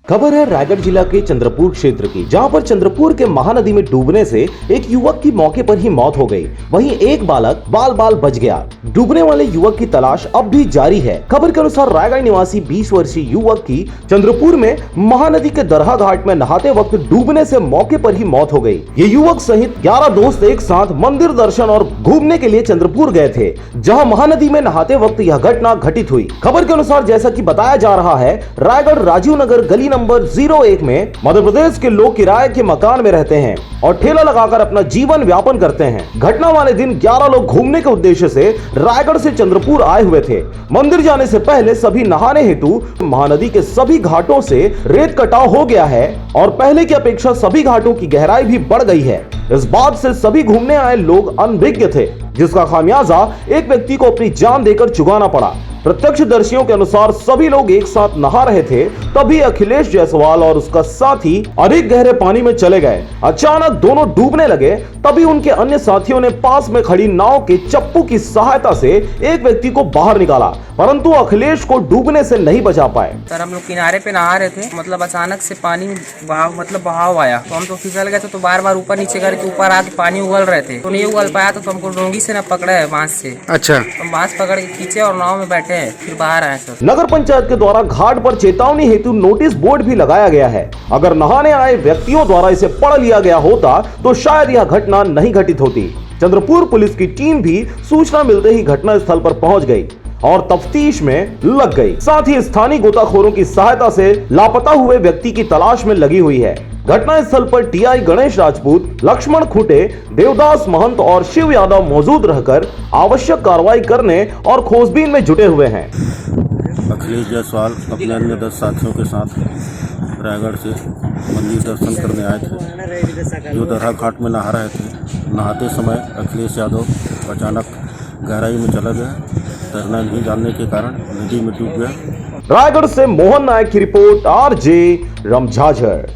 खबर है रायगढ़ जिला के चंद्रपुर क्षेत्र की, जहां पर चंद्रपुर के महानदी में डूबने से एक युवक की मौके पर ही मौत हो गई। वहीं एक बालक बाल बाल बच गया। डूबने वाले युवक की तलाश अब भी जारी है। खबर के अनुसार रायगढ़ निवासी 20 वर्षीय युवक की चंद्रपुर में महानदी के दरहा घाट में नहाते वक्त डूबने से मौके पर ही मौत हो गई। ये युवक सहित 11 दोस्त एक साथ मंदिर दर्शन और घूमने के लिए चंद्रपुर गए थे, जहाँ महानदी में नहाते वक्त यह घटना घटित हुई। खबर के अनुसार जैसा कि बताया जा रहा है, रायगढ़ राजीव नगर गली नंबर 01 में मध्य प्रदेश के लोग किराए के मकान में रहते हैं और ठेला लगाकर अपना जीवन व्यापन करते हैं। घटना वाले दिन 11 लोग घूमने के उद्देश्य से रायगढ़ से चंद्रपुर आए हुए थे। मंदिर जाने से पहले सभी नहाने हेतु महानदी के सभी घाटों से रेत कटाव हो गया है और पहले की अपेक्षा सभी घाटों की गहराई भी बढ़ गई है। इस बात से सभी घूमने आए लोग अनभिज्ञ थे, जिसका खामियाजा एक व्यक्ति को अपनी जान देकर चुकाना पड़ा। प्रत्यक्षदर्शियों के अनुसार सभी लोग एक साथ नहा रहे थे, तभी अखिलेश जायसवाल और उसका साथी अधिक गहरे पानी में चले गए। अचानक दोनों डूबने लगे, तभी उनके अन्य साथियों ने पास में खड़ी नाव के चप्पू की सहायता से एक व्यक्ति को बाहर निकाला, परंतु अखिलेश को डूबने से नहीं बचा पाए। सर हम लोग किनारे पे नहा रहे थे, मतलब अचानक से पानी बहाव आया, तो हम तो फिसल गए थे। तो बार बार ऊपर नीचे करके ऊपर आके पानी उगल रहे थे, तो नहीं उगल पाया तो हमको डोंगी से न पकड़ा है, बांस से। अच्छा, हम बांस पकड़ के खींचे और नाव में बैठे हैं, फिर बाहर आए सर। नगर पंचायत के द्वारा घाट पर चेतावनी हेतु नोटिस बोर्ड भी लगाया गया है। अगर नहाने आए व्यक्तियों द्वारा इसे पढ़ लिया गया होता तो शायद यह घटना नहीं घटित होती। चंद्रपुर पुलिस की टीम भी सूचना मिलते ही घटना स्थल पर पहुंच गई और तफ्तीश में लग गई। साथ ही स्थानीय गोताखोरों की सहायता से लापता हुए व्यक्ति की तलाश में लगी हुई है। घटना स्थल पर टीआई गणेश राजपूत, लक्ष्मण खुटे, देवदास महंत और शिव यादव मौजूद रहकर आवश्यक कार्रवाई करने और खोजबीन में जुटे हुए हैं। अखिलेश जायसवाल अपने अन्य 10 साथियों के साथ रायगढ़ से मंदिर दर्शन करने आए थे, जो दरहा घाट में नहा रहे थे। नहाते समय अखिलेश यादव अचानक गहराई में चला गया। तैरना नहीं जानने के कारण नदी में डूब गया। रायगढ़ से मोहन नायक की रिपोर्ट, RJ रमझाझर।